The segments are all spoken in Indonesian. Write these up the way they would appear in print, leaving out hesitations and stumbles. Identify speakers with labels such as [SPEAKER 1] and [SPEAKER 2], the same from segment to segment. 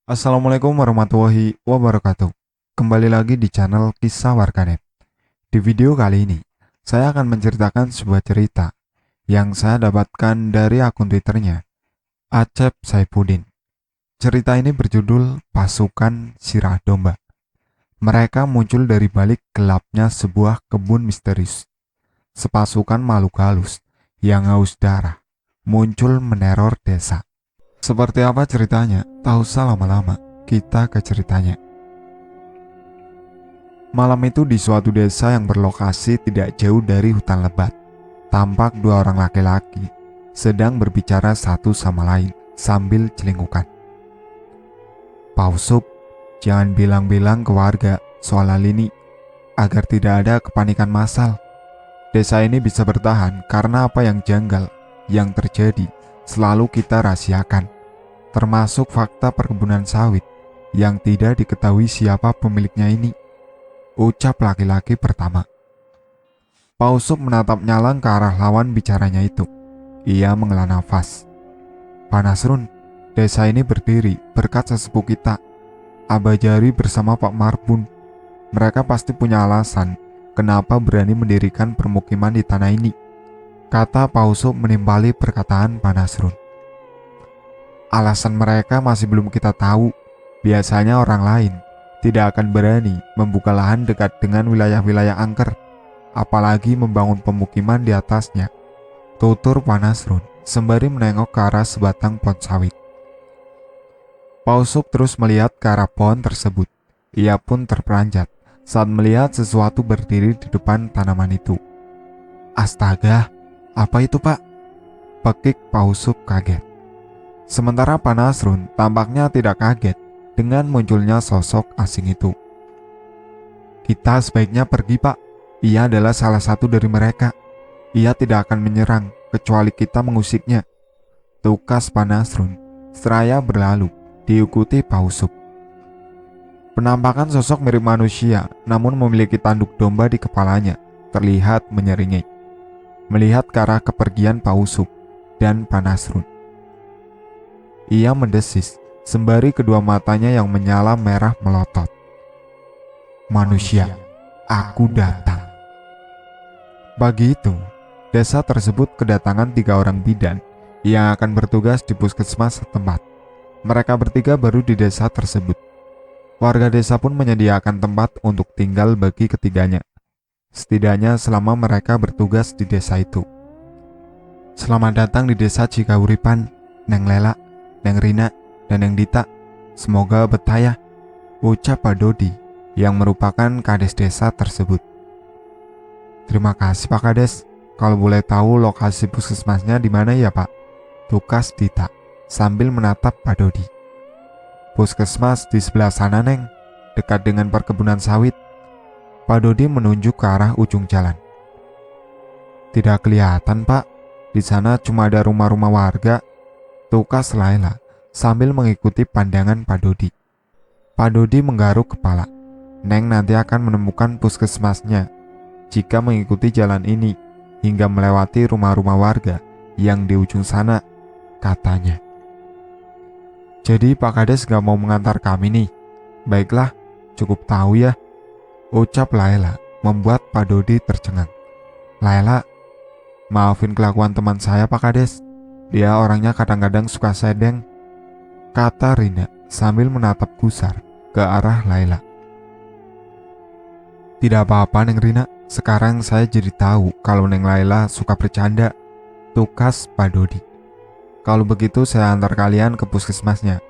[SPEAKER 1] Assalamualaikum warahmatullahi wabarakatuh. Kembali lagi di channel Kisah Warganet. Di video kali ini, saya akan menceritakan sebuah cerita yang saya dapatkan dari akun Twitternya, Acep Saifuddin. Cerita ini berjudul Pasukan Sirah Domba. Mereka muncul dari balik gelapnya sebuah kebun misterius. Sepasukan makhluk halus yang haus darah muncul meneror desa. Seperti apa ceritanya? Tak usah lama-lama, kita ke ceritanya. Malam itu di suatu desa yang berlokasi tidak jauh dari hutan lebat, tampak dua orang laki-laki sedang berbicara satu sama lain sambil celingukan. "Pausup, jangan bilang-bilang ke warga soal hal ini agar tidak ada kepanikan massal. Desa ini bisa bertahan karena apa yang janggal yang terjadi selalu kita rahasiakan, termasuk fakta perkebunan sawit yang tidak diketahui siapa pemiliknya ini," ucap laki-laki pertama. Pausup menatap nyalang ke arah lawan bicaranya itu. Ia menghela nafas. "Pak Nasrun, desa ini berdiri berkat sesepuh kita, Abah Jari bersama Pak Marbun. Mereka pasti punya alasan kenapa berani mendirikan permukiman di tanah ini," kata Pausup menimpali perkataan Pak Nasrun. "Alasan mereka masih belum kita tahu. Biasanya orang lain tidak akan berani membuka lahan dekat dengan wilayah-wilayah angker, apalagi membangun pemukiman di atasnya," tutur Pak Nasrun sembari menengok ke arah sebatang pohon sawit. Pausup terus melihat ke arah pohon tersebut. Ia pun terperanjat saat melihat sesuatu berdiri di depan tanaman itu. "Astaga, apa itu, Pak?" pekik Pausup kaget. Sementara Pak Nasrun tampaknya tidak kaget dengan munculnya sosok asing itu. "Kita sebaiknya pergi, Pak. Ia adalah salah satu dari mereka. Ia tidak akan menyerang kecuali kita mengusiknya," tukas Pak Nasrun seraya berlalu diikuti Pausup. Penampakan sosok mirip manusia namun memiliki tanduk domba di kepalanya terlihat menyeringai. Melihat ke arah kepergian Pausup dan Pak Nasrun, ia mendesis sembari kedua matanya yang menyala merah melotot. "Manusia, aku datang." Pagi itu, desa tersebut kedatangan 3 orang bidan yang akan bertugas di puskesmas setempat. Mereka bertiga baru di desa tersebut. Warga desa pun menyediakan tempat untuk tinggal bagi ketiganya, setidaknya selama mereka bertugas di desa itu. "Selamat datang di desa Cikahuripan, Neng Lela, Neng Rina, dan Neng Dita. Semoga betah ya," ucap Pak Dodi yang merupakan kades desa tersebut. "Terima kasih Pak Kades. Kalau boleh tahu lokasi puskesmasnya di mana ya Pak?" tukas Dita sambil menatap Pak Dodi. "Puskesmas di sebelah sana Neng, dekat dengan perkebunan sawit." Pak Dodi menunjuk ke arah ujung jalan. "Tidak kelihatan Pak, di sana cuma ada rumah-rumah warga," tukas Laila sambil mengikuti pandangan Pak Dodi. Pak Dodi menggaruk kepala. "Neng nanti akan menemukan puskesmasnya jika mengikuti jalan ini hingga melewati rumah-rumah warga yang di ujung sana," katanya. "Jadi Pak Kades gak mau mengantar kami nih?" "Baiklah, cukup tahu ya," ucap Laila membuat Pak Dodi tercengang. "Laila, maafin kelakuan teman saya Pak Kades. Dia orangnya kadang-kadang suka sedeng," kata Rina sambil menatap gusar ke arah Laila. "Tidak apa-apa Neng Rina, sekarang saya jadi tahu kalau Neng Laila suka bercanda," tukas Pak Dodi. "Kalau begitu saya antar kalian ke puskesmasnya."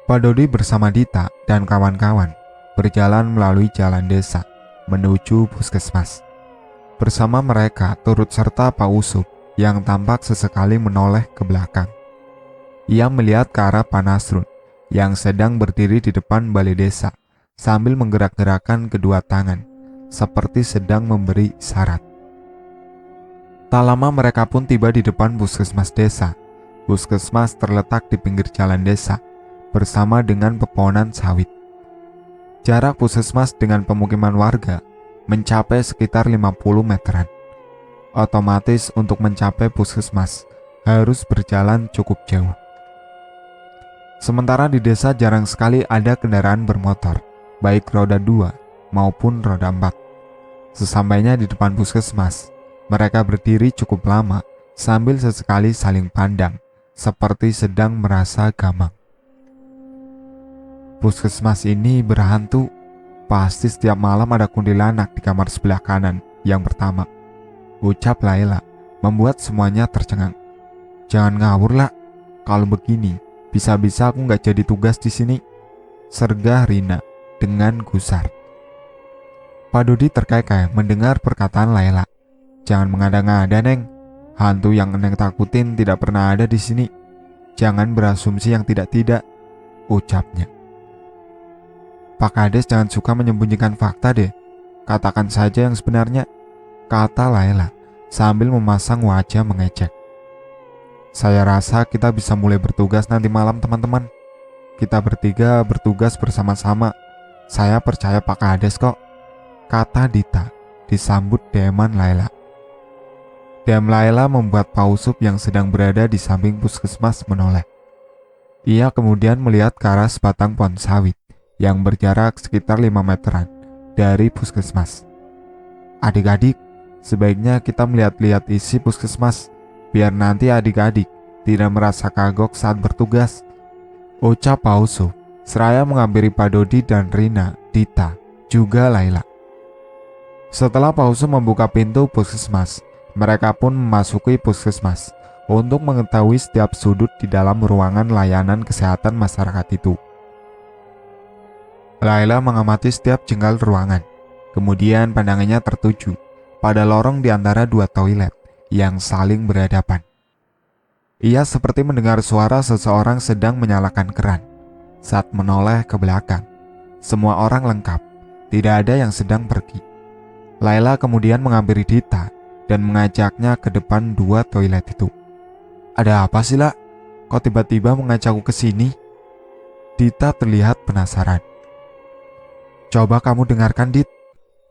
[SPEAKER 1] Pak Dodi bersama Dita dan kawan-kawan berjalan melalui jalan desa menuju puskesmas. Bersama mereka turut serta Pak Usup yang tampak sesekali menoleh ke belakang. Ia melihat ke arah Pak Nasrun yang sedang berdiri di depan balai desa sambil menggerak-gerakkan kedua tangan seperti sedang memberi isyarat. Tak lama mereka pun tiba di depan puskesmas desa. Puskesmas terletak di pinggir jalan desa bersama dengan pepohonan sawit. Jarak puskesmas dengan pemukiman warga mencapai sekitar 50 meteran. Otomatis untuk mencapai puskesmas harus berjalan cukup jauh. Sementara di desa jarang sekali ada kendaraan bermotor, baik roda 2 maupun roda 4. Sesampainya di depan puskesmas, mereka berdiri cukup lama sambil sesekali saling pandang, seperti sedang merasa gamang. Puskesmas ini berhantu. Pasti setiap malam ada kuntilanak di kamar sebelah kanan yang pertama, ucap Laila, membuat semuanya tercengang. Jangan ngawur lah, kalau begini bisa-bisa aku nggak jadi tugas di sini, sergah Rina dengan gusar. Pak Dodi terkekeh mendengar perkataan Laila. Jangan mengada-ngada, Neng. Hantu yang Neng takutin tidak pernah ada di sini. Jangan berasumsi yang tidak-tidak, ucapnya. Pak Kades jangan suka menyembunyikan fakta deh. Katakan saja yang sebenarnya, kata Laila sambil memasang wajah mengejek. Saya rasa kita bisa mulai bertugas nanti malam, teman-teman. Kita bertiga bertugas bersama-sama. Saya percaya Pak Kades kok, kata Dita disambut deman Laila. Dem Laila membuat Pak Usup yang sedang berada di samping puskesmas menoleh. Ia kemudian melihat ke arah sebatang pohon sawit yang berjarak sekitar 5 meteran dari puskesmas. Adik-adik, sebaiknya kita melihat-lihat isi puskesmas, biar nanti adik-adik tidak merasa kagok saat bertugas, ucap Pak Usup, seraya menghampiri Pak Dodi dan Rina, Dita, juga Laila. Setelah Pak Usup membuka pintu puskesmas, mereka pun memasuki puskesmas untuk mengetahui setiap sudut di dalam ruangan layanan kesehatan masyarakat itu. Laila mengamati setiap jengkal ruangan, kemudian pandangannya tertuju pada lorong di antara 2 toilet yang saling berhadapan. Ia seperti mendengar suara seseorang sedang menyalakan keran. Saat menoleh ke belakang, semua orang lengkap, tidak ada yang sedang pergi. Laila kemudian menghampiri Dita dan mengajaknya ke depan 2 toilet itu. Ada apa sih, La? Kok tiba-tiba mengajakku ke sini? Dita terlihat penasaran. Coba kamu dengarkan, Dit.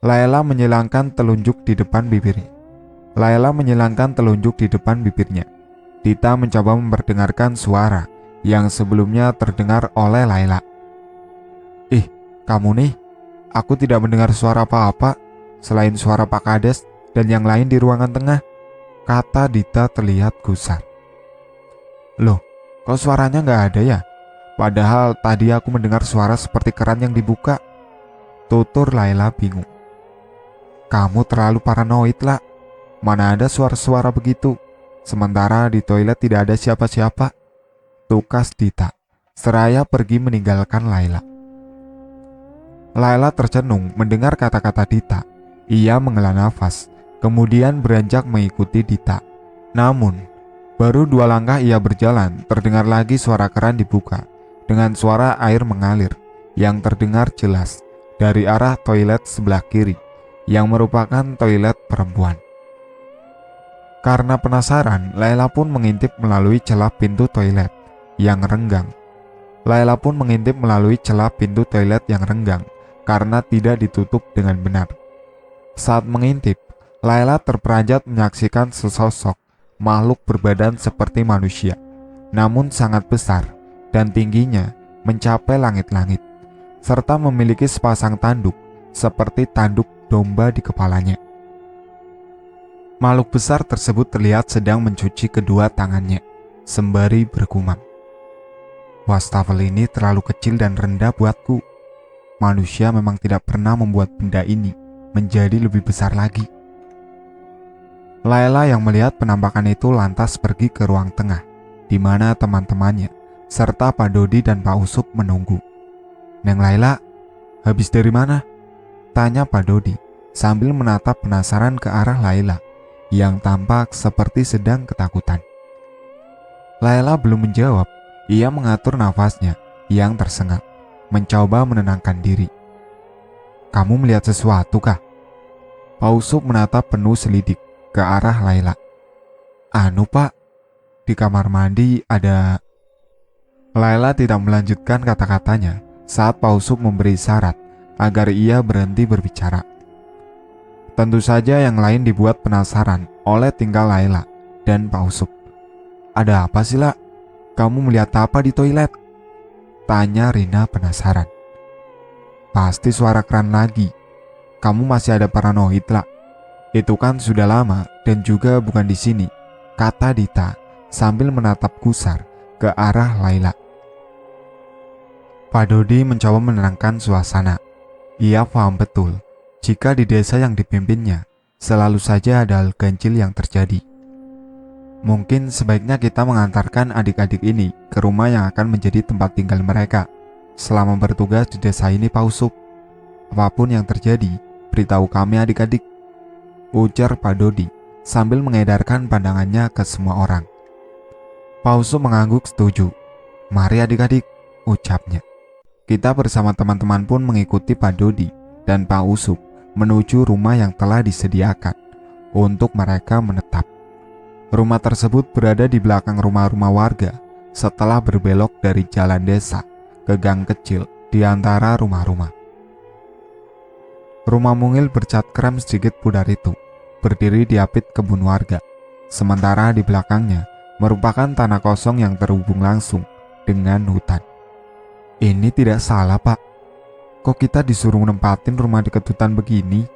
[SPEAKER 1] Laila menyilangkan telunjuk di depan bibirnya. Dita mencoba memperdengarkan suara yang sebelumnya terdengar oleh Laila. Ih, kamu nih, aku tidak mendengar suara apa-apa selain suara Pak Kades dan yang lain di ruangan tengah, kata Dita terlihat gusar. Loh, kok suaranya nggak ada ya? Padahal tadi aku mendengar suara seperti keran yang dibuka, tutur Laila bingung. Kamu terlalu paranoid, lah. Mana ada suara-suara begitu? Sementara di toilet tidak ada siapa-siapa, tukas Dita, seraya pergi meninggalkan Laila. Laila tercenung mendengar kata-kata Dita. Ia menghela nafas, kemudian beranjak mengikuti Dita. Namun, baru 2 langkah ia berjalan, terdengar lagi suara keran dibuka, dengan suara air mengalir, yang terdengar jelas dari arah toilet sebelah kiri, yang merupakan toilet perempuan. Karena penasaran, Laila pun mengintip melalui celah pintu toilet yang renggang. Karena tidak ditutup dengan benar. Saat mengintip, Laila terperanjat menyaksikan sesosok makhluk berbadan seperti manusia, namun sangat besar dan tingginya mencapai langit-langit, serta memiliki sepasang tanduk seperti tanduk domba di kepalanya. Makhluk besar tersebut terlihat sedang mencuci kedua tangannya, sembari bergumam. Wastafel ini terlalu kecil dan rendah buatku. Manusia memang tidak pernah membuat benda ini menjadi lebih besar lagi. Laila yang melihat penampakan itu lantas pergi ke ruang tengah, di mana teman-temannya, serta Pak Dodi dan Pak Usup menunggu. Neng Laila, habis dari mana? Tanya Pak Dodi sambil menatap penasaran ke arah Laila yang tampak seperti sedang ketakutan. Laila belum menjawab. Ia mengatur nafasnya yang tersengat, mencoba menenangkan diri. Kamu melihat sesuatu kah? Pak Usup menatap penuh selidik ke arah Laila. Anu Pak, di kamar mandi ada... Laila tidak melanjutkan kata-katanya saat Pak Usup memberi syarat agar ia berhenti berbicara. Tentu saja yang lain dibuat penasaran oleh tingkah Laila dan Pak Usup. Ada apa sih, La? Kamu melihat apa di toilet? Tanya Rina penasaran. Pasti suara keran lagi. Kamu masih ada paranoid lah. Itu kan sudah lama dan juga bukan di sini, kata Dita sambil menatap gusar ke arah Laila. Pak Dodi mencoba menenangkan suasana. Ia paham betul jika di desa yang dipimpinnya selalu saja ada hal ganjil yang terjadi. Mungkin sebaiknya kita mengantarkan adik-adik ini ke rumah yang akan menjadi tempat tinggal mereka selama bertugas di desa ini, Pak Usuk. Apapun yang terjadi, beritahu kami adik-adik, ujar Pak Dodi sambil mengedarkan pandangannya ke semua orang. Pak Usuk mengangguk setuju. Mari adik-adik, ucapnya. Kita bersama teman-teman pun mengikuti Pak Dodi dan Pak Usuk menuju rumah yang telah disediakan untuk mereka menetap. Rumah tersebut berada di belakang rumah-rumah warga setelah berbelok dari jalan desa ke gang kecil di antara rumah-rumah. Rumah mungil bercat krem sedikit pudar itu berdiri di apit kebun warga, sementara di belakangnya merupakan tanah kosong yang terhubung langsung dengan hutan. Ini tidak salah, Pak. Kok kita disuruh nempatin rumah di hutan begini?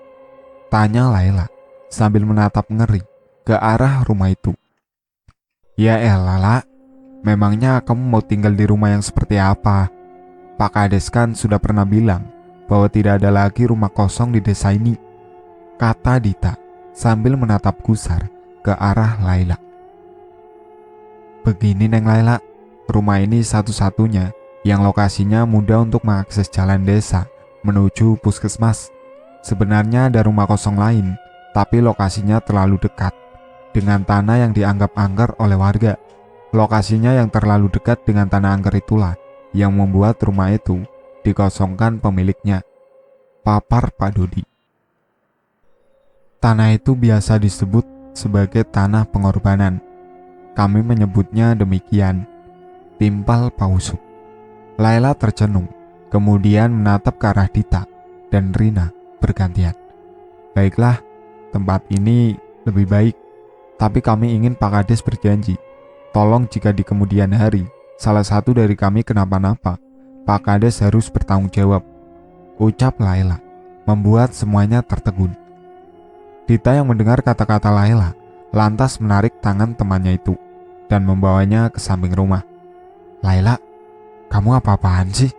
[SPEAKER 1] Tanya Laila sambil menatap ngeri ke arah rumah itu. Ya elah, La. Memangnya kamu mau tinggal di rumah yang seperti apa? Pak Kades kan sudah pernah bilang bahwa tidak ada lagi rumah kosong di desa ini, kata Dita sambil menatap gusar ke arah Laila. Begini Neng Laila, rumah ini satu-satunya yang lokasinya mudah untuk mengakses jalan desa menuju puskesmas. Sebenarnya ada rumah kosong lain, tapi lokasinya terlalu dekat dengan tanah yang dianggap angker oleh warga. Lokasinya yang terlalu dekat dengan tanah angker itulah yang membuat rumah itu dikosongkan pemiliknya, papar Pak Dodi. Tanah itu biasa disebut sebagai tanah pengorbanan. Kami menyebutnya demikian, timpal Pak Usuk. Laila tercenung, kemudian menatap ke arah Dita dan Rina bergantian. Baiklah, tempat ini lebih baik, tapi kami ingin Pak Kades berjanji, tolong jika di kemudian hari salah satu dari kami kenapa-napa, Pak Kades harus bertanggung jawab, ucap Laila, membuat semuanya tertegun. Dita yang mendengar kata-kata Laila lantas menarik tangan temannya itu dan membawanya ke samping rumah. Laila, kamu apa-apaan sih?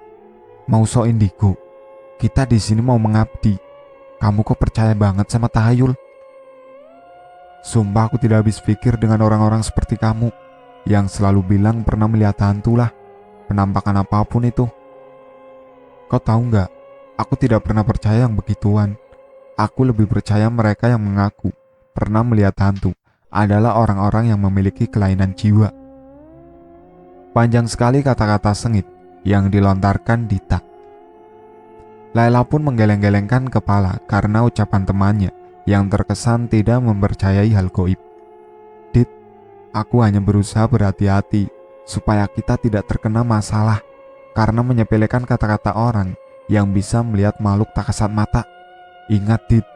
[SPEAKER 1] Mau sok indigo? Kita di sini mau mengabdi. Kamu kok percaya banget sama tahayul? Sumpah aku tidak habis pikir dengan orang-orang seperti kamu yang selalu bilang pernah melihat hantu lah, penampakan apapun itu. Kau tahu nggak? Aku tidak pernah percaya yang begituan. Aku lebih percaya mereka yang mengaku pernah melihat hantu adalah orang-orang yang memiliki kelainan jiwa. Panjang sekali kata-kata sengit yang dilontarkan Dita. Laila pun menggeleng-gelengkan kepala karena ucapan temannya yang terkesan tidak mempercayai hal gaib. Dit, aku hanya berusaha berhati-hati supaya kita tidak terkena masalah karena menyepelekan kata-kata orang yang bisa melihat makhluk tak kasat mata. Ingat Dit,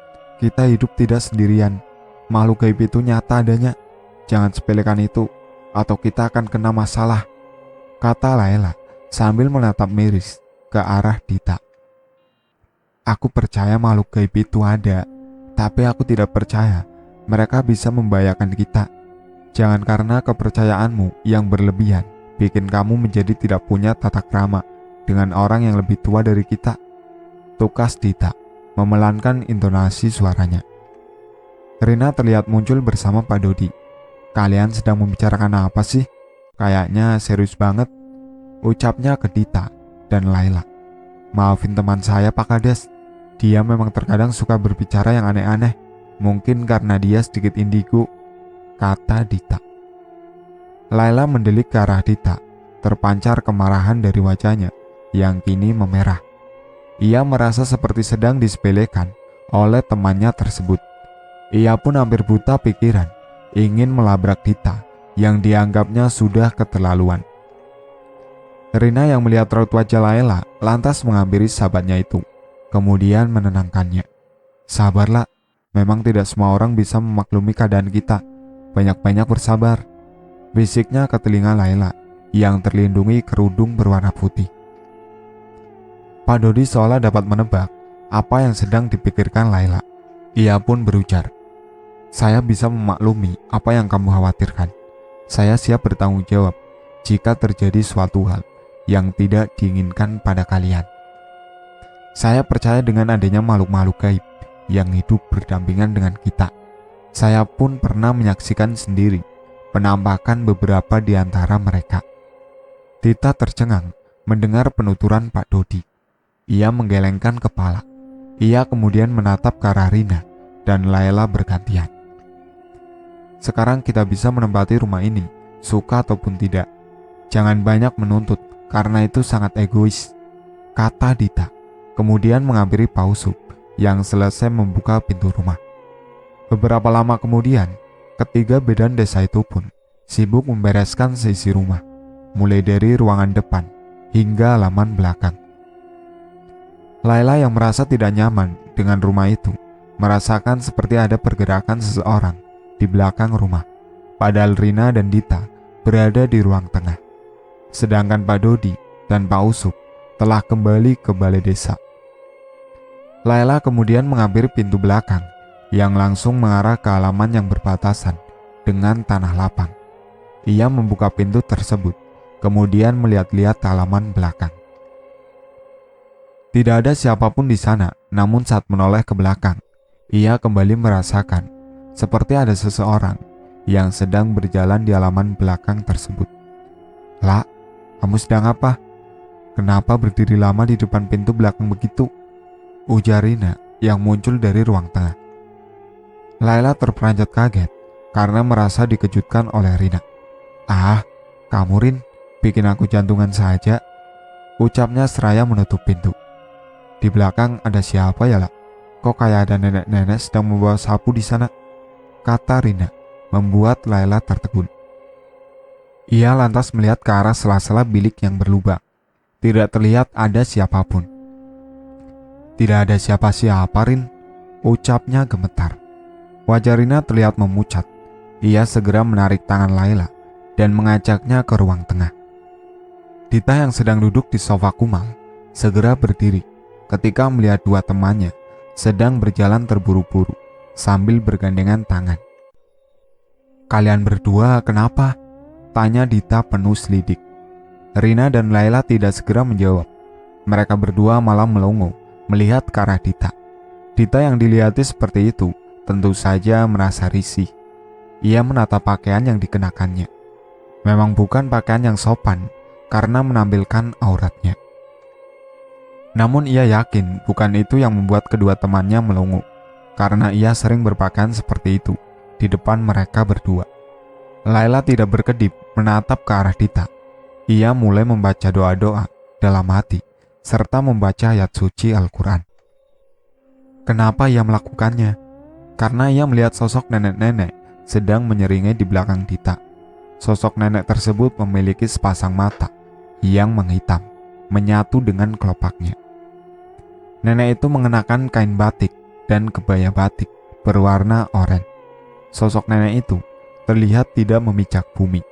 [SPEAKER 1] kita hidup tidak sendirian. Makhluk gaib itu nyata adanya. Jangan sepelekan itu atau kita akan kena masalah, kata Laila sambil menatap miris ke arah Dita. Aku percaya makhluk gaib itu ada, tapi aku tidak percaya mereka bisa membahayakan kita. Jangan karena kepercayaanmu yang berlebihan bikin kamu menjadi tidak punya tata krama dengan orang yang lebih tua dari kita, tukas Dita memelankan intonasi suaranya. Rina terlihat muncul bersama Pak Dodi. Kalian sedang membicarakan apa sih? Kayaknya serius banget, ucapnya ke Dita dan Laila. Maafin teman saya Pak Kades, dia memang terkadang suka berbicara yang aneh-aneh. Mungkin karena dia sedikit indigo, kata Dita. Laila mendelik ke arah Dita, terpancar kemarahan dari wajahnya yang kini memerah. Ia merasa seperti sedang disepelekan oleh temannya tersebut. Ia pun hampir buta pikiran, ingin melabrak Dita yang dianggapnya sudah keterlaluan. Rina yang melihat raut wajah Laila lantas menghampiri sahabatnya itu, kemudian menenangkannya. Sabarlah, memang tidak semua orang bisa memaklumi keadaan kita. Banyak-banyak bersabar, bisiknya ke telinga Laila yang terlindungi kerudung berwarna putih. Pak Dodi seolah dapat menebak apa yang sedang dipikirkan Laila. Ia pun berujar, "Saya bisa memaklumi apa yang kamu khawatirkan. Saya siap bertanggung jawab jika terjadi suatu hal yang tidak diinginkan pada kalian. Saya percaya dengan adanya makhluk-makhluk gaib yang hidup berdampingan dengan kita. Saya pun pernah menyaksikan sendiri penampakan beberapa di antara mereka." Dita tercengang mendengar penuturan Pak Dodi. Ia menggelengkan kepala. Ia kemudian menatap ke arah Rina dan Laila bergantian. "Sekarang kita bisa menempati rumah ini, suka ataupun tidak. Jangan banyak menuntut, karena itu sangat egois," kata Dita, kemudian menghampiri Pak Usup yang selesai membuka pintu rumah. Beberapa lama kemudian, ketiga bidan desa itu pun sibuk membereskan seisi rumah, mulai dari ruangan depan hingga halaman belakang. Laila yang merasa tidak nyaman dengan rumah itu, merasakan seperti ada pergerakan seseorang di belakang rumah, padahal Rina dan Dita berada di ruang tengah. Sedangkan Pak Dodi dan Pak Usup telah kembali ke balai desa. Laila kemudian menghampiri pintu belakang yang langsung mengarah ke halaman yang berbatasan dengan tanah lapang. Ia membuka pintu tersebut, kemudian melihat-lihat halaman belakang. Tidak ada siapapun di sana, namun saat menoleh ke belakang, ia kembali merasakan seperti ada seseorang yang sedang berjalan di halaman belakang tersebut. "La, kamu sedang apa? Kenapa berdiri lama di depan pintu belakang begitu?" ujar Rina yang muncul dari ruang tengah. Laila terperanjat kaget karena merasa dikejutkan oleh Rina. "Ah, kamu Rin, bikin aku jantungan saja," ucapnya seraya menutup pintu. "Di belakang ada siapa ya, La? Kok kayak ada nenek-nenek sedang membawa sapu di sana?" kata Rina, membuat Laila tertegun. Ia lantas melihat ke arah sela-sela bilik yang berlubang. Tidak terlihat ada siapapun. "Tidak ada siapa-siapa, Rin," ucapnya gemetar. Wajah Rina terlihat memucat. Ia segera menarik tangan Laila dan mengajaknya ke ruang tengah. Dita yang sedang duduk di sofa kumal segera berdiri ketika melihat dua temannya sedang berjalan terburu-buru sambil bergandengan tangan. "Kalian berdua kenapa?" tanya Dita penuh selidik. Rina dan Laila tidak segera menjawab. Mereka berdua malah melongo melihat ke arah Dita. Dita yang dilihati seperti itu tentu saja merasa risih. Ia menatap pakaian yang dikenakannya. Memang bukan pakaian yang sopan karena menampilkan auratnya. Namun ia yakin bukan itu yang membuat kedua temannya melongo, karena ia sering berpakaian seperti itu di depan mereka berdua. Laila tidak berkedip menatap ke arah Dita. Ia mulai membaca doa-doa dalam hati serta membaca ayat suci Al-Quran. Kenapa ia melakukannya? Karena ia melihat sosok nenek-nenek sedang menyeringai di belakang Dita. Sosok nenek tersebut memiliki sepasang mata yang menghitam, menyatu dengan kelopaknya. Nenek itu mengenakan kain batik dan kebaya batik berwarna oranye. Sosok nenek itu terlihat tidak memijak bumi.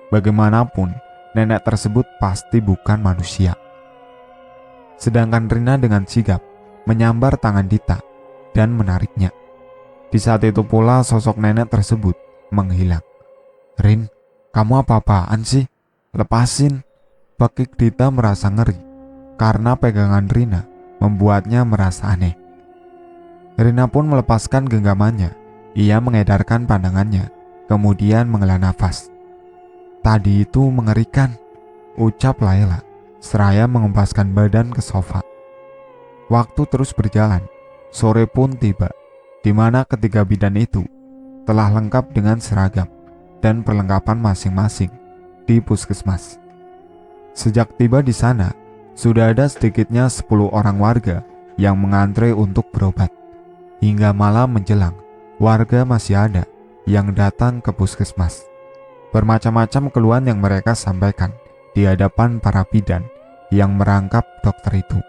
[SPEAKER 1] Bagaimanapun, nenek tersebut pasti bukan manusia. Sedangkan Rina dengan sigap menyambar tangan Dita dan menariknya. Di saat itu pula sosok nenek tersebut menghilang. "Rin, kamu apa-apaan sih? Lepasin." Bekik Dita merasa ngeri karena pegangan Rina membuatnya merasa aneh. Rina pun melepaskan genggamannya. Ia mengedarkan pandangannya, kemudian menghela nafas. "Tadi itu mengerikan," ucap Laila, seraya mengempaskan badan ke sofa. Waktu terus berjalan. Sore pun tiba, di mana ketiga bidan itu telah lengkap dengan seragam dan perlengkapan masing-masing di puskesmas. Sejak tiba di sana, sudah ada sedikitnya 10 orang warga yang mengantre untuk berobat. Hingga malam menjelang, warga masih ada yang datang ke puskesmas. Bermacam-macam keluhan yang mereka sampaikan di hadapan para bidan yang merangkap dokter itu.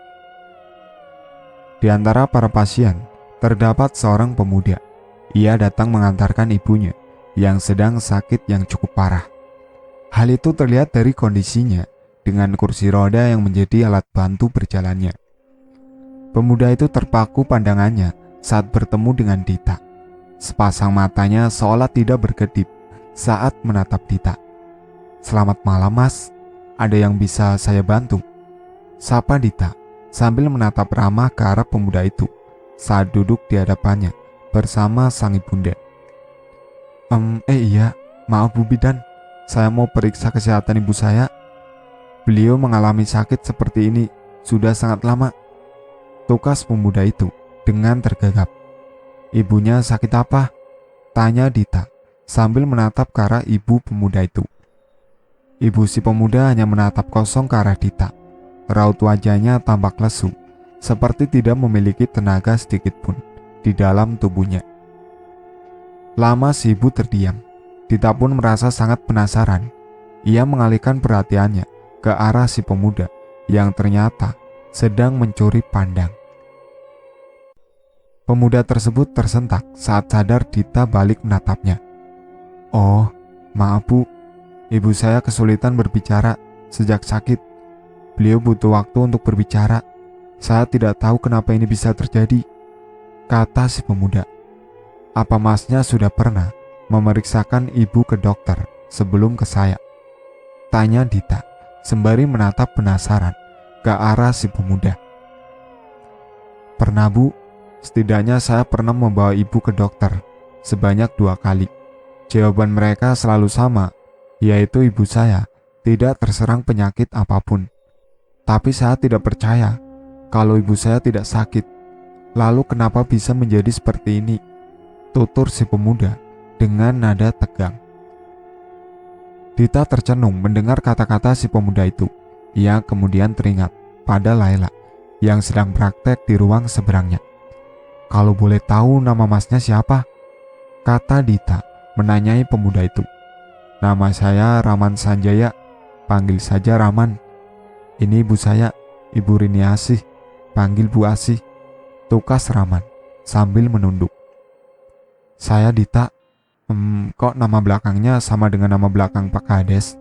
[SPEAKER 1] Di antara para pasien, terdapat seorang pemuda. Ia datang mengantarkan ibunya yang sedang sakit yang cukup parah. Hal itu terlihat dari kondisinya dengan kursi roda yang menjadi alat bantu berjalannya. Pemuda itu terpaku pandangannya saat bertemu dengan Dita. Sepasang matanya seolah tidak berkedip saat menatap Dita. "Selamat malam, Mas. Ada yang bisa saya bantu?" sapa Dita sambil menatap ramah ke arah pemuda itu saat duduk di hadapannya bersama sang ibunda. Iya, maaf Bu Bidan, saya mau periksa kesehatan ibu saya. Beliau mengalami sakit seperti ini sudah sangat lama," tukas pemuda itu dengan tergagap. "Ibunya sakit apa?" tanya Dita sambil menatap ke arah ibu pemuda itu. Ibu si pemuda hanya menatap kosong ke arah Dita. Raut wajahnya tampak lesu, seperti tidak memiliki tenaga sedikit pun di dalam tubuhnya. Lama si ibu terdiam. Dita pun merasa sangat penasaran. Ia mengalihkan perhatiannya ke arah si pemuda yang ternyata sedang mencuri pandang. Pemuda tersebut tersentak saat sadar Dita balik menatapnya. "Oh, maaf Bu, ibu saya kesulitan berbicara sejak sakit. Beliau butuh waktu untuk berbicara. Saya tidak tahu kenapa ini bisa terjadi," kata si pemuda. "Apa Masnya sudah pernah memeriksakan ibu ke dokter sebelum ke saya?" tanya Dita sembari menatap penasaran ke arah si pemuda. "Pernah Bu, setidaknya saya pernah membawa ibu ke dokter sebanyak 2 kali. Jawaban mereka selalu sama, yaitu ibu saya tidak terserang penyakit apapun. Tapi saya tidak percaya kalau ibu saya tidak sakit. Lalu kenapa bisa menjadi seperti ini?" tutur si pemuda dengan nada tegang. Dita tercenung mendengar kata-kata si pemuda itu. Ia kemudian teringat pada Laila yang sedang praktek di ruang seberangnya. "Kalau boleh tahu nama Masnya siapa?" kata Dita menanyai pemuda itu. "Nama saya Raman Sanjaya, panggil saja Raman. Ini ibu saya, Ibu Rini Asih, panggil Bu Asih," tukas Raman sambil menunduk. "Saya Dita. Kok nama belakangnya sama dengan nama belakang Pak Kades?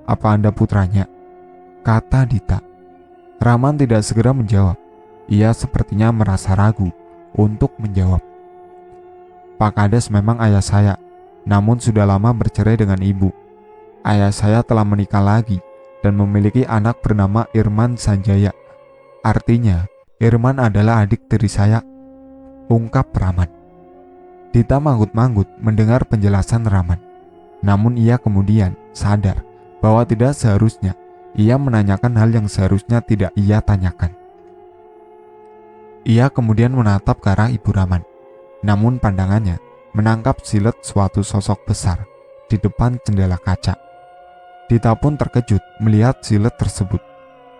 [SPEAKER 1] Apa Anda putranya?" kata Dita. Raman tidak segera menjawab. Ia sepertinya merasa ragu untuk menjawab. "Pak Kades memang ayah saya, namun sudah lama bercerai dengan ibu. Ayah saya telah menikah lagi dan memiliki anak bernama Irman Sanjaya. Artinya, Irman adalah adik tiri saya," ungkap Raman. Dita manggut-manggut mendengar penjelasan Raman. Namun ia kemudian sadar bahwa tidak seharusnya ia menanyakan hal yang seharusnya tidak ia tanyakan. Ia kemudian menatap ke arah Ibu Raman. Namun pandangannya menangkap silet suatu sosok besar di depan jendela kaca. Dita pun terkejut melihat silet tersebut.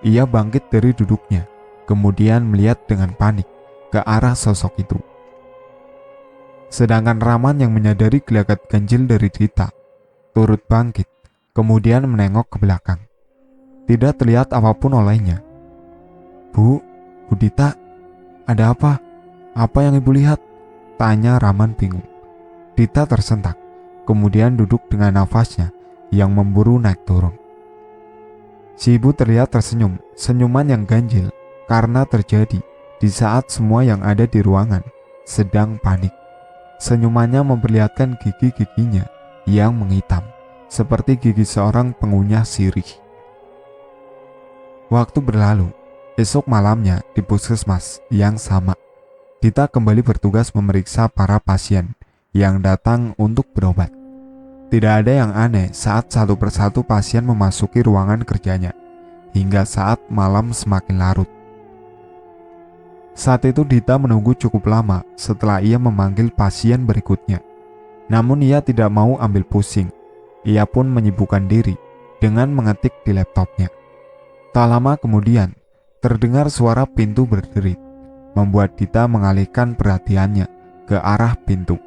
[SPEAKER 1] Ia bangkit dari duduknya, kemudian melihat dengan panik ke arah sosok itu. Sedangkan Raman yang menyadari gelagat ganjil dari Dita turut bangkit, kemudian menengok ke belakang. Tidak terlihat apapun olehnya. Bu Dita, ada apa? Apa yang ibu lihat?" tanya Raman bingung. Dita tersentak, kemudian duduk dengan nafasnya yang memburu naik turun. Si ibu terlihat tersenyum, senyuman yang ganjil karena terjadi di saat semua yang ada di ruangan sedang panik. Senyumannya memperlihatkan gigi-giginya yang menghitam, seperti gigi seorang pengunyah sirih. Waktu berlalu. Esok malamnya di puskesmas yang sama, Dita kembali bertugas memeriksa para pasien yang datang untuk berobat. Tidak ada yang aneh saat satu persatu pasien memasuki ruangan kerjanya, hingga saat malam semakin larut. Saat itu Dita menunggu cukup lama setelah ia memanggil pasien berikutnya. Namun ia tidak mau ambil pusing. Ia pun menyibukkan diri dengan mengetik di laptopnya. Tak lama kemudian, terdengar suara pintu berderit, membuat Dita mengalihkan perhatiannya ke arah pintu.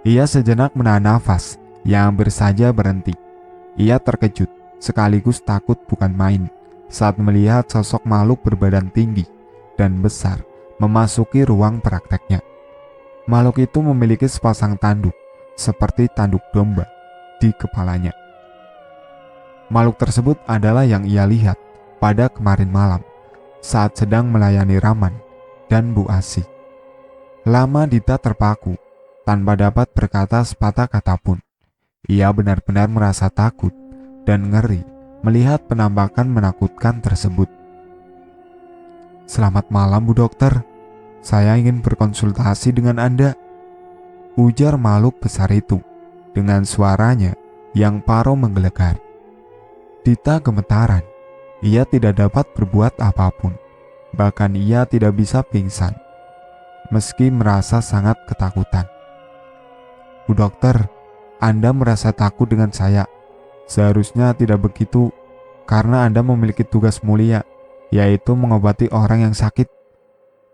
[SPEAKER 1] Ia sejenak menahan nafas yang hampir saja berhenti. Ia terkejut sekaligus takut bukan main saat melihat sosok makhluk berbadan tinggi dan besar memasuki ruang prakteknya. Makhluk itu memiliki sepasang tanduk seperti tanduk domba di kepalanya. Makhluk tersebut adalah yang ia lihat pada kemarin malam saat sedang melayani Raman dan Bu Asih. Lama Dita terpaku tanpa dapat berkata sepatah kata pun. Ia benar-benar merasa takut dan ngeri melihat penampakan menakutkan tersebut. "Selamat malam Bu Dokter, saya ingin berkonsultasi dengan Anda," ujar makhluk besar itu dengan suaranya yang paruh menggelegar. Dita gemetaran. Ia tidak dapat berbuat apapun. Bahkan ia tidak bisa pingsan, meski merasa sangat ketakutan. "Bu Dokter, Anda merasa takut dengan saya. Seharusnya tidak begitu, karena Anda memiliki tugas mulia, yaitu mengobati orang yang sakit.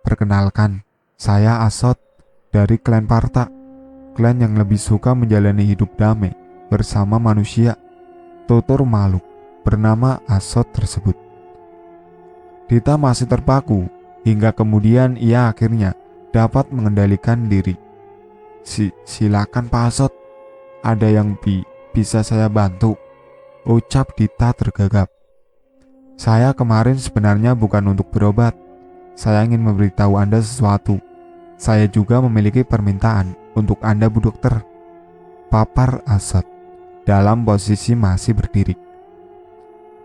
[SPEAKER 1] Perkenalkan, saya Asot dari klan Parta, klan yang lebih suka menjalani hidup damai bersama manusia," tutur makhluk bernama Asot tersebut. Dita masih terpaku hingga kemudian ia akhirnya dapat mengendalikan diri. Silakan Pak Asot, ada yang bisa saya bantu?" ucap Dita tergagap. "Saya kemarin sebenarnya bukan untuk berobat. Saya ingin memberitahu Anda sesuatu. Saya juga memiliki permintaan untuk Anda Bu Dokter," papar Asot dalam posisi masih berdiri.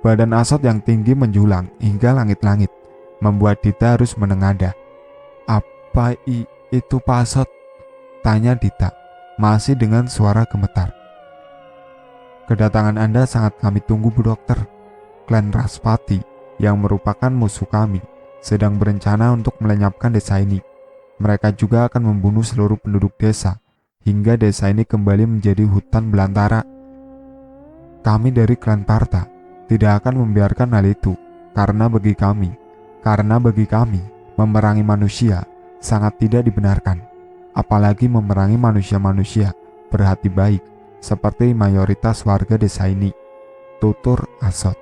[SPEAKER 1] Badan Asot yang tinggi menjulang hingga langit-langit membuat Dita harus menengadah. "Apa itu Pak Asot?" tanya Dita masih dengan suara gemetar. "Kedatangan Anda sangat kami tunggu Bu Dokter. Klan Raspati yang merupakan musuh kami sedang berencana untuk melenyapkan desa ini. Mereka juga akan membunuh seluruh penduduk desa hingga desa ini kembali menjadi hutan belantara. Kami dari klan Parta tidak akan membiarkan hal itu, karena bagi kami memerangi manusia sangat tidak dibenarkan, apalagi memerangi manusia-manusia berhati baik seperti mayoritas warga desa ini," tutur Asot.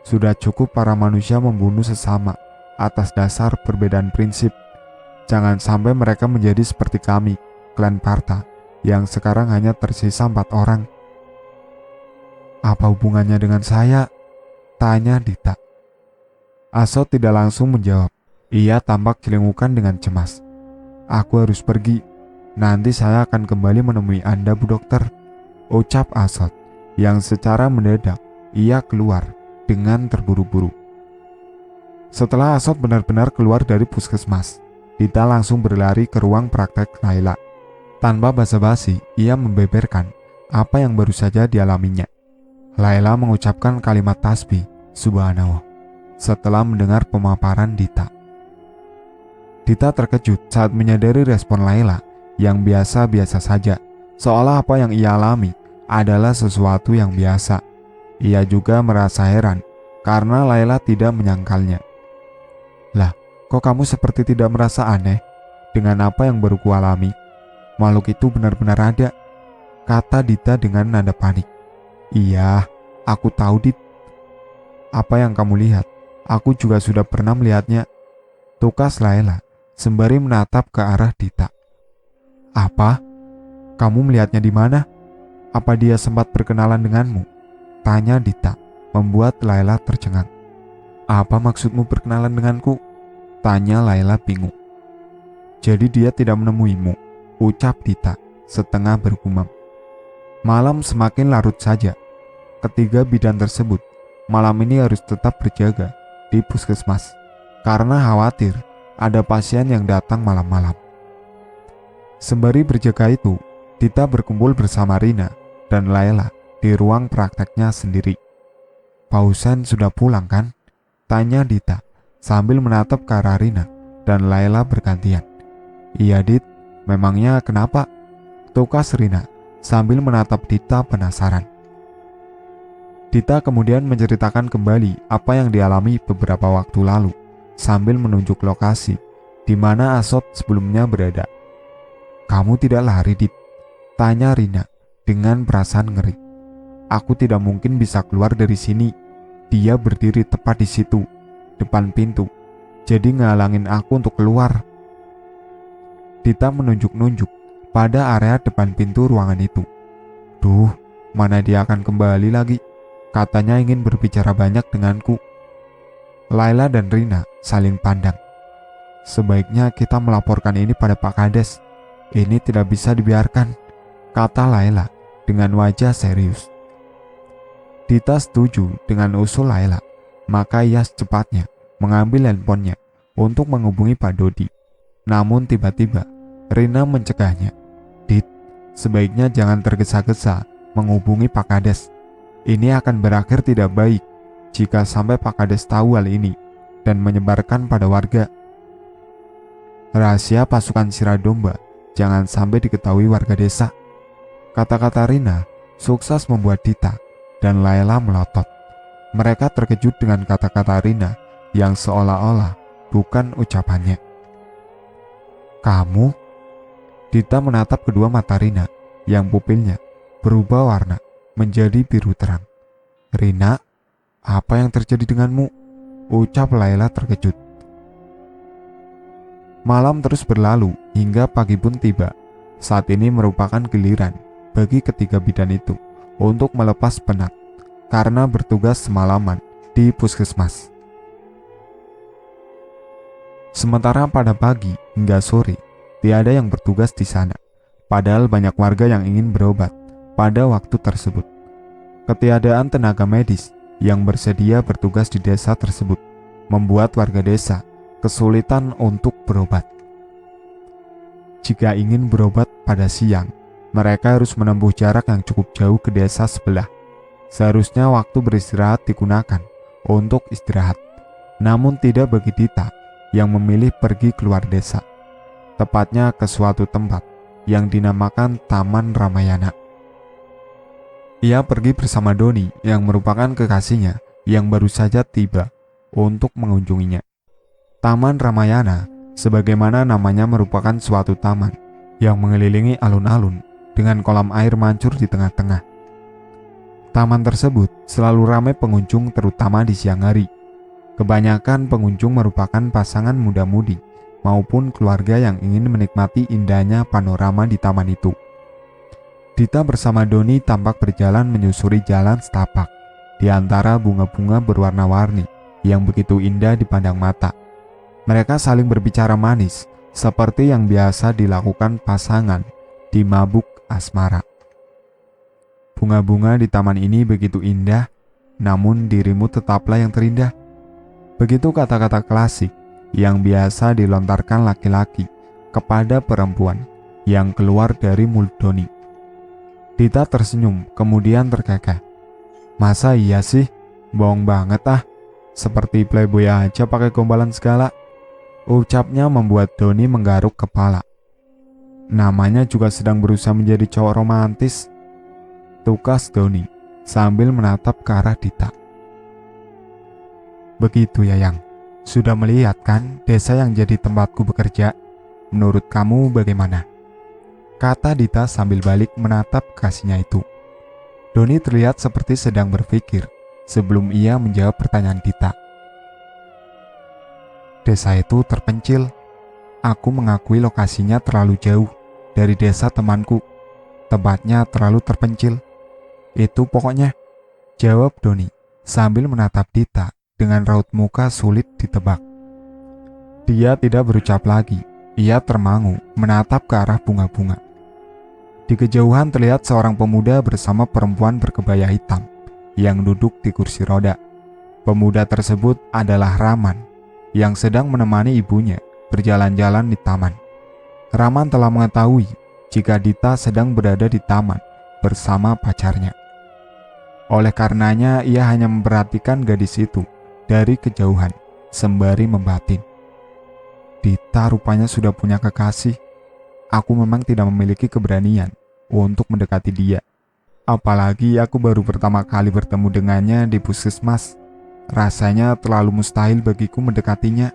[SPEAKER 1] "Sudah cukup para manusia membunuh sesama atas dasar perbedaan prinsip. Jangan sampai mereka menjadi seperti kami, klan Parta, yang sekarang hanya tersisa 4 orang. "Apa hubungannya dengan saya?" tanya Dita. Asot tidak langsung menjawab. Ia tampak celingukan dengan cemas. "Aku harus pergi. Nanti saya akan kembali menemui Anda Bu Dokter," ucap Asot yang secara mendadak ia keluar dengan terburu-buru. Setelah Asot benar-benar keluar dari puskesmas, Dita langsung berlari ke ruang praktek Laila. Tanpa basa-basi, ia membeberkan apa yang baru saja dialaminya. Laila mengucapkan kalimat tasbih Subhanallah setelah mendengar pemaparan Dita. Dita terkejut saat menyadari respon Laila yang biasa-biasa saja, seolah apa yang ia alami adalah sesuatu yang biasa. Ia juga merasa heran karena Laila tidak menyangkalnya. "Lah, kok kamu seperti tidak merasa aneh dengan apa yang baru kualami? Makhluk itu benar-benar ada," kata Dita dengan nada panik. "Iya, aku tahu Dit. Apa yang kamu lihat, aku juga sudah pernah melihatnya," tukas Laila sembari menatap ke arah Dita. "Apa? Kamu melihatnya di mana? Apa dia sempat berkenalan denganmu?" tanya Dita, membuat Laila tercengang. "Apa maksudmu berkenalan denganku?" tanya Laila bingung. "Jadi dia tidak menemuimu?" ucap Dita setengah bergumam. Malam semakin larut saja. Ketiga bidan tersebut malam ini harus tetap berjaga di puskesmas karena khawatir ada pasien yang datang malam-malam. Sembari berjaga itu, Dita berkumpul bersama Rina dan Laila di ruang prakteknya sendiri. "Pak Husen sudah pulang kan?" tanya Dita sambil menatap ke arah Rina dan Laila bergantian. "Iya Dit, memangnya kenapa?" tukas Rina sambil menatap Dita penasaran. Dita kemudian menceritakan kembali apa yang dialami beberapa waktu lalu sambil menunjuk lokasi di mana Asot sebelumnya berada. "Kamu tidak lari Dit?" tanya Rina dengan perasaan ngeri. "Aku tidak mungkin bisa keluar dari sini. Dia berdiri tepat di situ, depan pintu, jadi ngalangin aku untuk keluar." Dita menunjuk-nunjuk pada area depan pintu ruangan itu. "Duh, Mana dia akan kembali lagi? Katanya ingin berbicara banyak denganku. Laila dan Rina saling pandang. Sebaiknya kita melaporkan ini pada Pak Kades. Ini tidak bisa dibiarkan, kata Laila dengan wajah serius. Dita setuju dengan usul Laila, maka ia secepatnya mengambil handphonenya untuk menghubungi Pak Dodi. Namun tiba-tiba Rina mencegahnya. Dit, sebaiknya jangan tergesa-gesa menghubungi Pak Kades. Ini akan berakhir tidak baik jika sampai Pak Kades tahu hal ini dan menyebarkan pada warga. Rahasia pasukan Siradomba jangan sampai diketahui warga desa. Kata-kata Rina sukses membuat Dita dan Laila melotot. Mereka terkejut dengan kata-kata Rina yang seolah-olah bukan ucapannya. Kamu? Dita menatap kedua mata Rina yang pupilnya berubah warna menjadi biru terang. Rina, apa yang terjadi denganmu? Ucap Laila terkejut. Malam terus berlalu hingga pagi pun tiba. Saat ini merupakan giliran bagi ketiga bidan itu untuk melepas penat karena bertugas semalaman di puskesmas. Sementara pada pagi hingga sore tiada yang bertugas di sana, padahal banyak warga yang ingin berobat pada waktu tersebut. Ketiadaan tenaga medis yang bersedia bertugas di desa tersebut membuat warga desa kesulitan untuk berobat. Jika ingin berobat pada siang, mereka harus menempuh jarak yang cukup jauh ke desa sebelah. Seharusnya waktu beristirahat digunakan untuk istirahat, namun tidak bagi Dita yang memilih pergi keluar desa, tepatnya ke suatu tempat yang dinamakan Taman Ramayana. Ia pergi bersama Doni yang merupakan kekasihnya yang baru saja tiba untuk mengunjunginya. Taman Ramayana, sebagaimana namanya, merupakan suatu taman yang mengelilingi alun-alun dengan kolam air mancur di tengah-tengah. Taman tersebut selalu ramai pengunjung terutama di siang hari. Kebanyakan pengunjung merupakan pasangan muda-mudi maupun keluarga yang ingin menikmati indahnya panorama di taman itu. Dita bersama Doni tampak berjalan menyusuri jalan setapak di antara bunga-bunga berwarna-warni yang begitu indah dipandang mata. Mereka saling berbicara manis seperti yang biasa dilakukan pasangan di mabuk asmara. Bunga-bunga di taman ini begitu indah, namun dirimu tetaplah yang terindah. Begitu kata-kata klasik yang biasa dilontarkan laki-laki kepada perempuan yang keluar dari mulut Doni. Dita tersenyum kemudian terkekeh. Masa iya sih? Bohong banget ah. Seperti playboy aja pakai gombalan segala. Ucapnya membuat Doni menggaruk kepala. Namanya juga sedang berusaha menjadi cowok romantis, tukas Doni sambil menatap ke arah Dita. Begitu ya Yang, sudah melihat kan desa yang jadi tempatku bekerja? Menurut kamu bagaimana? Kata Dita sambil balik menatap kasihnya itu. Doni terlihat seperti sedang berpikir sebelum ia menjawab pertanyaan Dita. Desa itu terpencil. Aku mengakui lokasinya terlalu jauh dari desa temanku. Tempatnya terlalu terpencil. Itu pokoknya, jawab Doni sambil menatap Dita dengan raut muka sulit ditebak. Dia tidak berucap lagi. Ia termangu menatap ke arah bunga-bunga. Di kejauhan terlihat seorang pemuda bersama perempuan berkebaya hitam yang duduk di kursi roda. Pemuda tersebut adalah Raman yang sedang menemani ibunya berjalan-jalan di taman. Raman telah mengetahui jika Dita sedang berada di taman bersama pacarnya. Oleh karenanya ia hanya memperhatikan gadis itu dari kejauhan sembari membatin. Dita rupanya sudah punya kekasih. Aku memang tidak memiliki keberanian untuk mendekati dia. Apalagi aku baru pertama kali bertemu dengannya di puskesmas. Rasanya terlalu mustahil bagiku mendekatinya.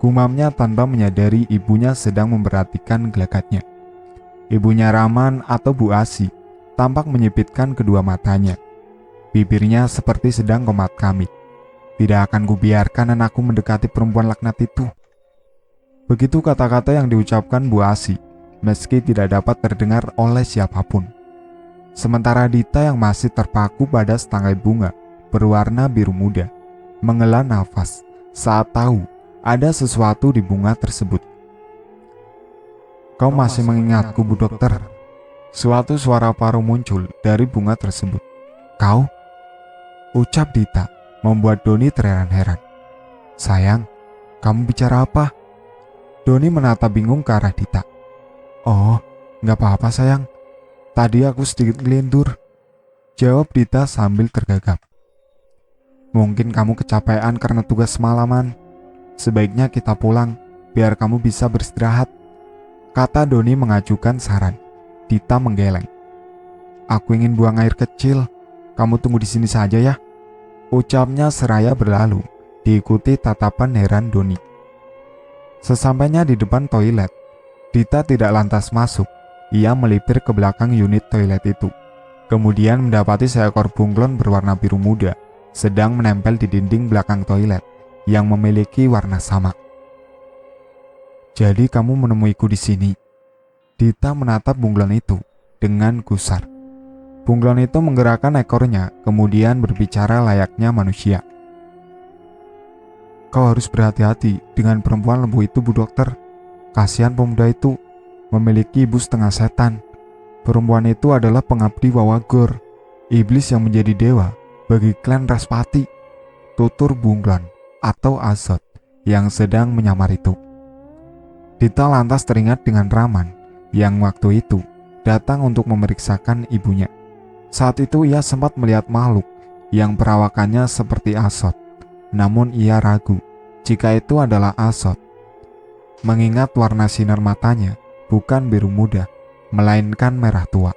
[SPEAKER 1] Gumamnya tanpa menyadari ibunya sedang memperhatikan gelagatnya. Ibunya Raman atau Bu Asi tampak menyipitkan kedua matanya. Bibirnya seperti sedang komat kamit. Tidak akan kubiarkan anakku mendekati perempuan laknat itu. Begitu kata-kata yang diucapkan Bu Asi, meski tidak dapat terdengar oleh siapapun. Sementara Dita yang masih terpaku pada setangkai bunga berwarna biru muda menghela nafas saat tahu ada sesuatu di bunga tersebut. "Kau masih mengingatku, Bu Dokter?" Suatu suara paruh muncul dari bunga tersebut. "Kau?" ucap Dita, membuat Doni terheran-heran. "Sayang, kamu bicara apa?" Doni menatap bingung ke arah Dita. "Oh, gak apa-apa sayang. Tadi aku sedikit ngelindur," jawab Dita sambil tergagap. "Mungkin kamu kecapean karena tugas semalaman. Sebaiknya kita pulang, biar kamu bisa beristirahat," kata Doni mengajukan saran. Dita menggeleng. "Aku ingin buang air kecil. Kamu tunggu di sini saja ya," ucapnya seraya berlalu, diikuti tatapan heran Doni. Sesampainya di depan toilet, Dita tidak lantas masuk. Ia melipir ke belakang unit toilet itu. Kemudian mendapati seekor bunglon berwarna biru muda sedang menempel di dinding belakang toilet yang memiliki warna sama. "Jadi kamu menemuiku di sini?" Dita menatap bunglon itu dengan gusar. Bunglon itu menggerakkan ekornya, kemudian berbicara layaknya manusia. "Kau harus berhati-hati dengan perempuan lembu itu, Bu Dokter. Kasihan pemuda itu, memiliki ibu setengah setan. Perempuan itu adalah pengabdi Wawagor, iblis yang menjadi dewa bagi klan Raspati," tutur bunglon atau Azot yang sedang menyamar itu. Dita lantas teringat dengan Raman yang waktu itu datang untuk memeriksakan ibunya. Saat itu ia sempat melihat makhluk yang perawakannya seperti Azot, namun ia ragu jika itu adalah Azot, mengingat warna sinar matanya bukan biru muda, melainkan merah tua.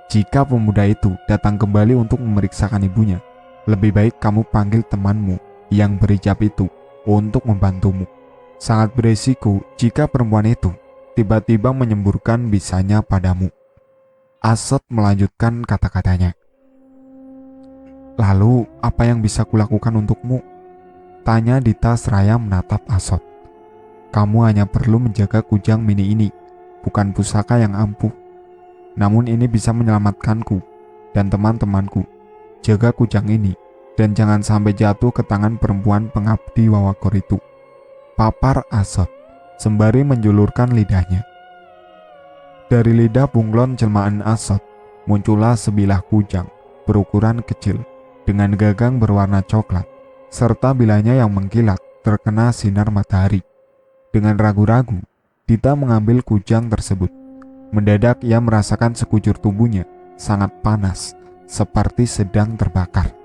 [SPEAKER 1] "Jika pemuda itu datang kembali untuk memeriksakan ibunya, lebih baik kamu panggil temanmu yang berhijab itu untuk membantumu. Sangat beresiko jika perempuan itu tiba-tiba menyemburkan bisanya padamu." Azot melanjutkan kata-katanya. "Lalu apa yang bisa kulakukan untukmu?" tanya Dita seraya menatap Azot. "Kamu hanya perlu menjaga kujang mini ini, bukan pusaka yang ampuh. Namun ini bisa menyelamatkanku dan teman-temanku. Jaga kujang ini dan jangan sampai jatuh ke tangan perempuan pengabdi Wawagor itu," papar Azot sembari menjulurkan lidahnya. Dari lidah bunglon jelmaan Azot muncullah sebilah kujang berukuran kecil dengan gagang berwarna coklat serta bilanya yang mengkilat terkena sinar matahari. Dengan ragu-ragu, Dita mengambil kujang tersebut. Mendadak ia merasakan sekujur tubuhnya sangat panas, seperti sedang terbakar.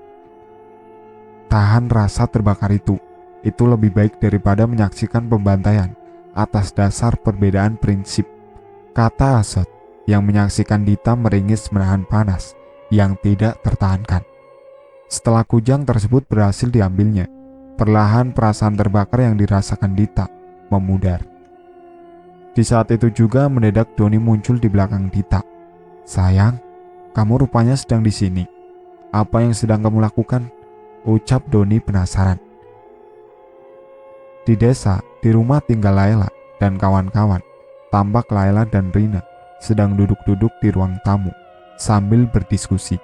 [SPEAKER 1] Tahan rasa terbakar itu lebih baik daripada menyaksikan pembantaian atas dasar perbedaan prinsip, kata Azot yang menyaksikan Dita meringis menahan panas yang tidak tertahankan. Setelah kujang tersebut berhasil diambilnya, perlahan perasaan terbakar yang dirasakan Dita memudar. Di saat itu juga mendadak Doni muncul di belakang Dita. "Sayang, kamu rupanya sedang di sini. Apa yang sedang kamu lakukan?" ucap Doni penasaran. Di desa, di rumah tinggal Laila dan kawan-kawan, tampak Laila dan Rina sedang duduk-duduk di ruang tamu sambil berdiskusi.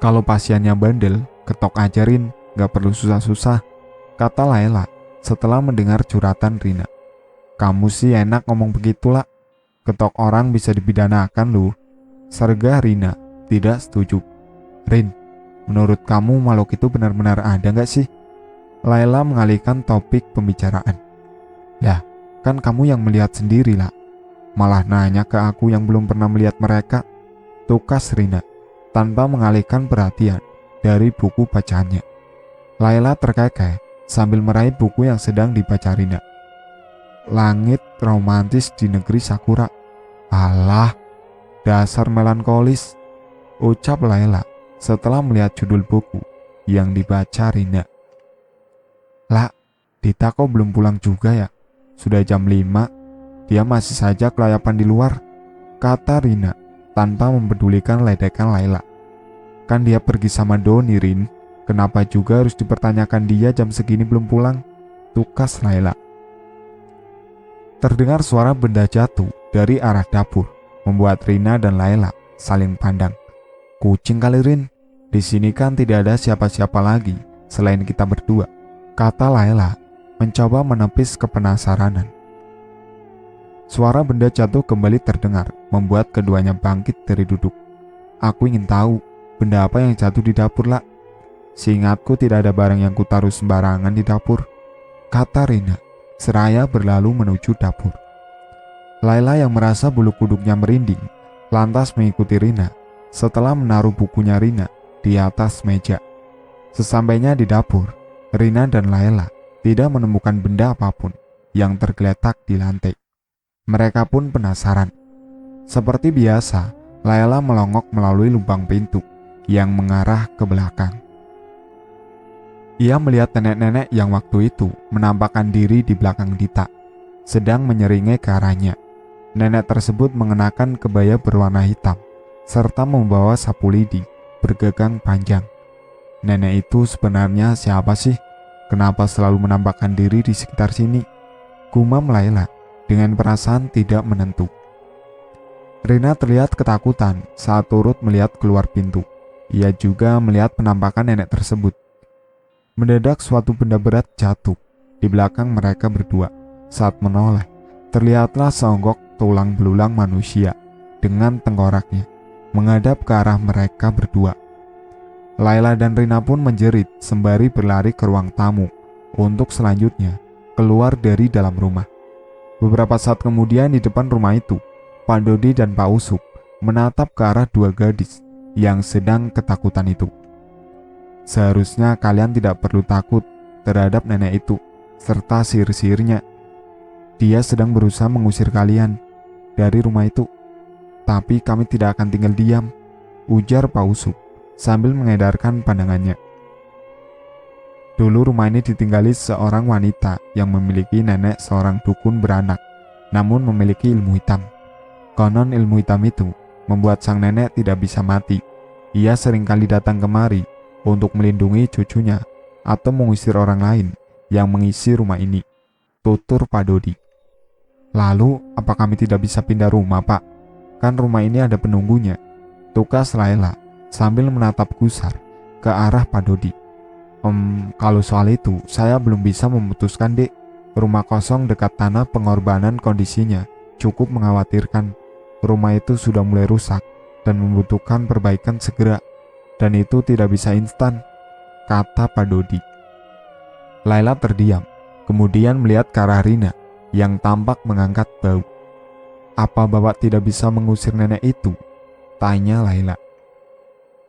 [SPEAKER 1] "Kalau pasiennya bandel, ketok ajarin, gak perlu susah-susah," kata Laila setelah mendengar curhatan Rina. "Kamu sih enak ngomong begitulah, ketok orang bisa dipidanakan loh," sergah Rina tidak setuju. "Rin, menurut kamu makhluk itu benar-benar ada gak sih?" Laila mengalihkan topik pembicaraan. "Lah, kan kamu yang melihat sendiri lah. Malah nanya ke aku yang belum pernah melihat mereka," tukas Rina tanpa mengalihkan perhatian dari buku bacaannya. Laila terkekeh sambil meraih buku yang sedang dibaca Rina. "Langit romantis di negeri Sakura." "Alah, dasar melankolis," ucap Laila setelah melihat judul buku yang dibaca Rina. "Lah, Dita kok belum pulang juga ya? Sudah jam 5, dia masih saja kelayapan di luar," kata Rina tanpa mempedulikan ledekan Laila. "Kan dia pergi sama Doni, Rin. Kenapa juga harus dipertanyakan dia jam segini belum pulang?" tukas Laila. Terdengar suara benda jatuh dari arah dapur. membuat Rina dan Laila saling pandang. Kucing kali Rin, di sini kan tidak ada siapa-siapa lagi selain kita berdua, kata Laila mencoba menepis kepenasaranan. Suara benda jatuh kembali terdengar, membuat keduanya bangkit dari duduk. Aku ingin tahu, benda apa yang jatuh di dapur, Lak? Seingatku tidak ada barang yang kutaruh sembarangan di dapur, kata Rina, seraya berlalu menuju dapur. Laila yang merasa bulu kuduknya merinding, lantas mengikuti Rina setelah menaruh bukunya Rina di atas meja. Sesampainya di dapur, Rina dan Laila tidak menemukan benda apapun yang tergeletak di lantai. Mereka pun penasaran. Seperti biasa, Laila melongok melalui lubang pintu yang mengarah ke belakang. Ia melihat nenek-nenek yang waktu itu menampakkan diri di belakang Dita, sedang menyeringai ke arahnya. Nenek tersebut mengenakan kebaya berwarna hitam, serta membawa sapu lidi bergegang panjang. Nenek itu sebenarnya siapa sih? Kenapa selalu menampakkan diri di sekitar sini? Gumam Laila dengan perasaan tidak menentu. Rina terlihat ketakutan saat turut melihat keluar pintu. Ia juga melihat penampakan nenek tersebut. Mendadak suatu benda berat jatuh di belakang mereka berdua. Saat menoleh, terlihatlah seonggok tulang belulang manusia dengan tengkoraknya menghadap ke arah mereka berdua. Laila dan Rina pun menjerit sembari berlari ke ruang tamu untuk selanjutnya keluar dari dalam rumah. Beberapa saat kemudian di depan rumah itu, Pak Dodi dan Pak Usup menatap ke arah dua gadis yang sedang ketakutan itu. Seharusnya kalian tidak perlu takut terhadap nenek itu serta sihir-sihirnya. Dia sedang berusaha mengusir kalian dari rumah itu. Tapi kami tidak akan tinggal diam, ujar Pak Usup sambil mengedarkan pandangannya. Dulu rumah ini ditinggali seorang wanita yang memiliki nenek seorang dukun beranak, namun memiliki ilmu hitam. Konon ilmu hitam itu membuat sang nenek tidak bisa mati. Ia seringkali datang kemari untuk melindungi cucunya atau mengusir orang lain yang mengisi rumah ini, tutur Pak Dodi. Lalu, apa kami tidak bisa pindah rumah, Pak? Kan rumah ini ada penunggunya, tukas Laila sambil menatap gusar ke arah Pak Dodi. Kalau soal itu, saya belum bisa memutuskan, Dek. Rumah kosong dekat tanah pengorbanan kondisinya cukup mengkhawatirkan. Rumah itu sudah mulai rusak dan membutuhkan perbaikan segera, dan itu tidak bisa instan, kata Pak Dodi. Laila terdiam, kemudian melihat ke arah Rina yang tampak mengangkat bau. Apa Bapak tidak bisa mengusir nenek itu? Tanya Laila.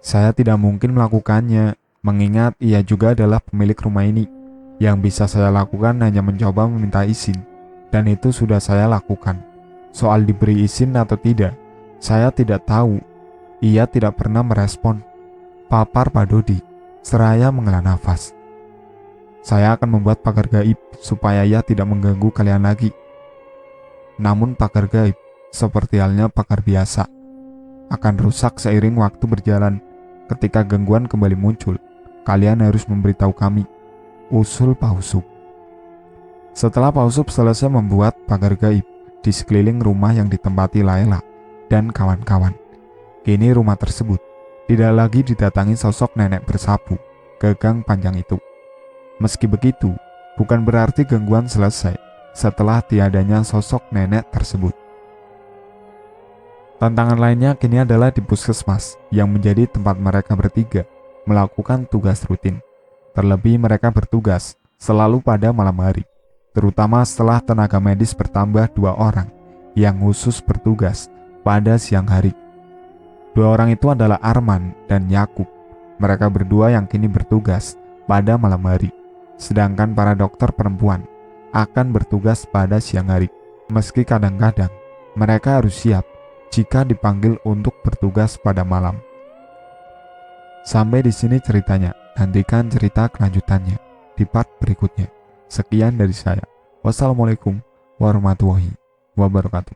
[SPEAKER 1] Saya tidak mungkin melakukannya, mengingat ia juga adalah pemilik rumah ini. Yang bisa saya lakukan hanya mencoba meminta izin, dan itu sudah saya lakukan. Soal diberi izin atau tidak, saya tidak tahu. Ia tidak pernah merespon, papar Pak Dodi seraya menghela nafas. Saya akan membuat pagar gaib supaya ia tidak mengganggu kalian lagi. Namun pagar gaib, seperti halnya pagar biasa, akan rusak seiring waktu berjalan. Ketika gangguan kembali muncul, kalian harus memberitahu kami, usul Pak Usup. Setelah Pak Usup selesai membuat pagar gaib di sekeliling rumah yang ditempati Laila dan kawan-kawan, kini rumah tersebut tidak lagi didatangi sosok nenek bersapu gagang panjang itu. Meski begitu, bukan berarti gangguan selesai setelah tiadanya sosok nenek tersebut. Tantangan lainnya kini adalah di puskesmas yang menjadi tempat mereka bertiga melakukan tugas rutin. Terlebih mereka bertugas selalu pada malam hari, terutama setelah tenaga medis bertambah 2 orang yang khusus bertugas pada siang hari. 2 orang itu adalah Arman dan Yakub. Mereka berdua yang kini bertugas pada malam hari, sedangkan para dokter perempuan akan bertugas pada siang hari. Meski kadang-kadang mereka harus siap jika dipanggil untuk bertugas pada malam. Sampai di sini ceritanya. Nantikan cerita kelanjutannya di part berikutnya. Sekian dari saya. Wassalamualaikum warahmatullahi wabarakatuh.